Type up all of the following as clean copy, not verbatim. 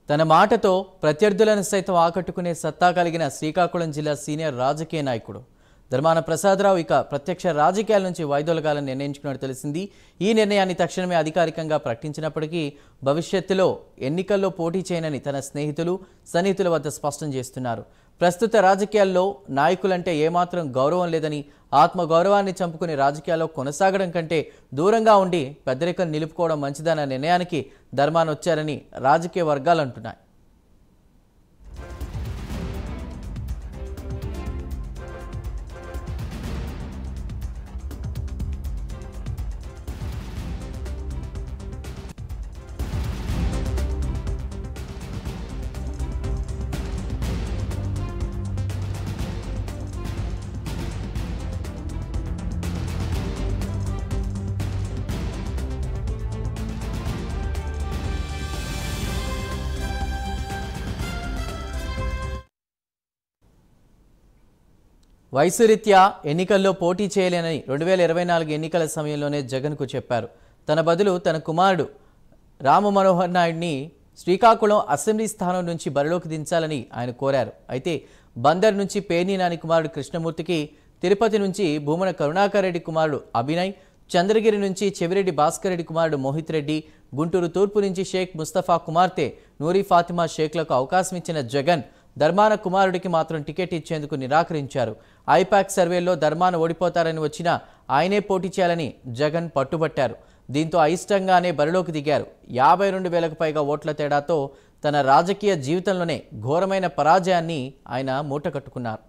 తన మాటతో ప్రత్యర్థులను సైతం ఆకట్టుకునే సత్తా కలిగిన శ్రీకాకుళం జిల్లా సీనియర్ రాజకీయ నాయకుడు ధర్మాన ప్రసాదరావు ఇక ప్రత్యక్ష రాజకీయాల నుంచి వైదొలగాలని నిర్ణయించుకున్నట్టు తెలిసింది. ఈ నిర్ణయాన్ని తక్షణమే అధికారికంగా ప్రకటించినప్పటికీ భవిష్యత్తులో ఎన్నికల్లో పోటీ చేయనని తన సన్నిహితుల వద్ద స్పష్టం చేస్తున్నారు. ప్రస్తుత రాజకీయాల్లో నాయకులంటే ఏమాత్రం గౌరవం లేదని, ఆత్మగౌరవాన్ని చంపుకుని రాజకీయాల్లో కొనసాగడం కంటే దూరంగా ఉండి పెద్దరికం నిలుపుకోవడం మంచిదన్న నిర్ణయానికి ధర్మాన వచ్చారని రాజకీయ వర్గాలు అంటున్నాయి. వయసు రీత్యా ఎన్నికల్లో పోటీ చేయలేనని 2024 ఎన్నికల సమయంలోనే జగన్కు చెప్పారు. తన బదులు తన కుమారుడు రామ మనోహర్ నాయుడిని శ్రీకాకుళం అసెంబ్లీ స్థానం నుంచి బరిలోకి దించాలని ఆయన కోరారు. అయితే బందర్ నుంచి పేర్ని నాని కుమారుడు కృష్ణమూర్తికి, తిరుపతి నుంచి భూమన కరుణాకర్ రెడ్డి కుమారుడు అభినయ్, చంద్రగిరి నుంచి చెవిరెడ్డి భాస్కర్ రెడ్డి కుమారుడు మోహిత్ రెడ్డి, గుంటూరు తూర్పు నుంచి షేక్ ముస్తఫా కుమార్తె నూరి ఫాతిమా షేక్లకు అవకాశం ఇచ్చిన జగన్ ధర్మాన కుమారుడికి మాత్రం టికెట్ ఇచ్చేందుకు నిరాకరించారు. ఐపాక్ సర్వేలో ధర్మాన ఓడిపోతారని వచ్చినా ఆయనే పోటీ చేయాలని జగన్ పట్టుబట్టారు. దీంతో అయిష్టంగానే బరిలోకి దిగారు. 52,000కు పైగా ఓట్ల తేడాతో తన రాజకీయ జీవితంలోనే ఘోరమైన పరాజయాన్ని ఆయన మూటకట్టుకున్నారు.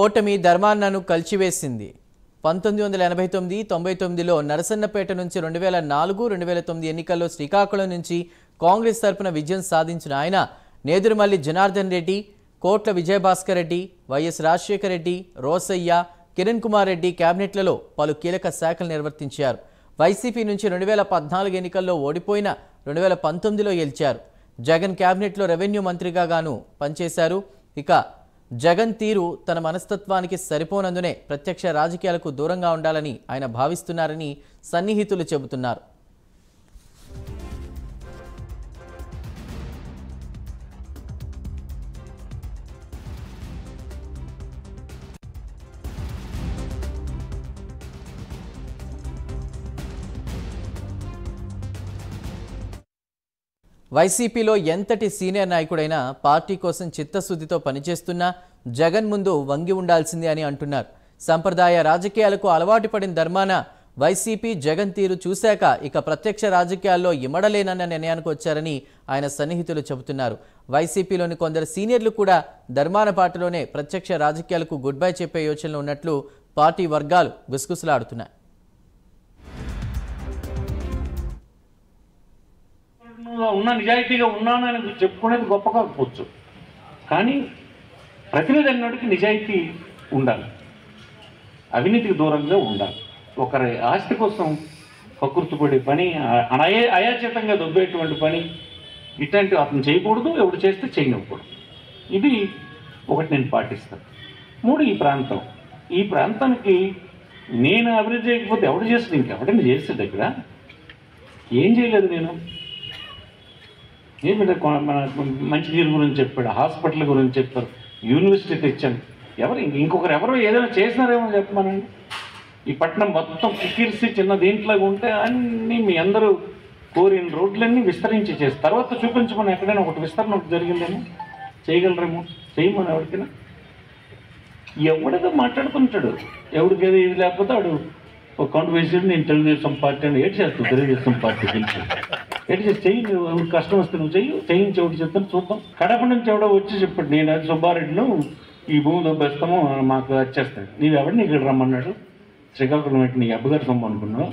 ఓటమి ధర్మాన్నను కలిచివేసింది. 1989, 99లో నరసన్నపేట నుంచి 2004, 2009 ఎన్నికల్లో శ్రీకాకుళం నుంచి కాంగ్రెస్ తరపున విజయం సాధించిన ఆయన నేదురుమల్లి జనార్దన్ రెడ్డి, కోట్ల విజయభాస్కర్ రెడ్డి, వైఎస్ రాజశేఖర రెడ్డి, రోసయ్య, కిరణ్ కుమార్ రెడ్డి క్యాబినెట్లలో పలు కీలక శాఖలు నిర్వర్తించారు. వైసీపీ నుంచి 2014 ఎన్నికల్లో ఓడిపోయిన 2019లో గెలిచారు. జగన్ క్యాబినెట్లో రెవెన్యూ మంత్రిగా గాను పనిచేశారు. ఇక జగన్ తీరు తన మనస్తత్వానికి సరిపోనందునే ప్రత్యక్ష రాజకీయాలకు దూరంగా ఉండాలని ఆయన భావిస్తున్నారని సన్నిహితులు చెబుతున్నారు. వైసీపీలో ఎంతటి సీనియర్ నాయకుడైనా పార్టీ కోసం చిత్తశుద్ధితో పనిచేస్తున్నా జగన్ ముందు వంగి ఉండాల్సిందే అని అంటున్నారు. సంప్రదాయ రాజకీయాలకు అలవాటు పడిన ధర్మాన వైసీపీ జగన్ తీరు చూశాక ఇక ప్రత్యక్ష రాజకీయాల్లో ఇమడలేనన్న నిర్ణయానికి వచ్చారని ఆయన సన్నిహితులు చెబుతున్నారు. వైసీపీలోని కొందరు సీనియర్లు కూడా ధర్మాన పార్టీలోనే ప్రత్యక్ష రాజకీయాలకు గుడ్ బై చెప్పే యోచనలో ఉన్నట్లు పార్టీ వర్గాలు గుసగుసలాడుతున్నాయి. నిజాయితీగా ఉన్నానని చెప్పుకునేది గొప్ప కాకపోవచ్చు, కానీ ప్రతినిధి అన్నటికి నిజాయితీ ఉండాలి, అవినీతికి దూరంగా ఉండాలి. ఒకరి ఆస్తి కోసం కకృతిపడే పని, అయాచితంగా దొబ్బేటువంటి పని ఇట్లాంటివి అతను చేయకూడదు, ఎవడు చేస్తే చేయనివ్వకూడదు. ఇది ఒకటి నేను పాటిస్తాను. 3, ఈ ప్రాంతానికి నేను అభివృద్ధి చేయకపోతే ఎవడు చేస్తాడు? ఇంకెవడైనా చేస్తాడు? ఇక్కడ ఏం చేయలేదు నేను. ఏమి మంచి నీరు గురించి చెప్పాడు, హాస్పిటల్ గురించి చెప్పారు, యూనివర్సిటీ తెచ్చాను. ఇంకొకరు ఎవరో ఏదైనా చేసినారేమో చెప్పమనండి. ఈ పట్టణం మొత్తం కిక్కిరిసి చిన్న దీంట్లో ఉంటే అన్నీ మీ అందరూ కోరిన రోడ్లన్నీ విస్తరించి చేస్తారు. తర్వాత చూపించమని ఎక్కడైనా ఒకటి విస్తరణ జరిగిందేమో, చేయగలరేమో, చేయమని ఎవరికైనా. ఎవడితో మాట్లాడుతుంటాడు, ఎవరికి ఏది ఇది లేకపోతే వాడు ఒక కౌంట్ వేసి నేను తెలుగుదేశం పార్టీ అని ఏడు చేస్తాను. తెలుగుదేశం పార్టీ గెలిచి ఎటు చేసి చెయ్యి, నువ్వు కష్టం వస్తే నువ్వు చేయించి ఒకటి చెప్తాను చూద్దాం. కడప నుంచి ఎవడో వచ్చి చెప్పాడు, నేను అది సుబ్బారెడ్డిను ఈ భూమి దొబ్బేస్తాము మాకు వచ్చేస్తాడు. నీవు ఎవడిని ఇక్కడ రమ్మన్నాడు? శ్రీకాకుళం పెట్టి నీ అబ్బగారు సొమ్ము అనుకున్నావు.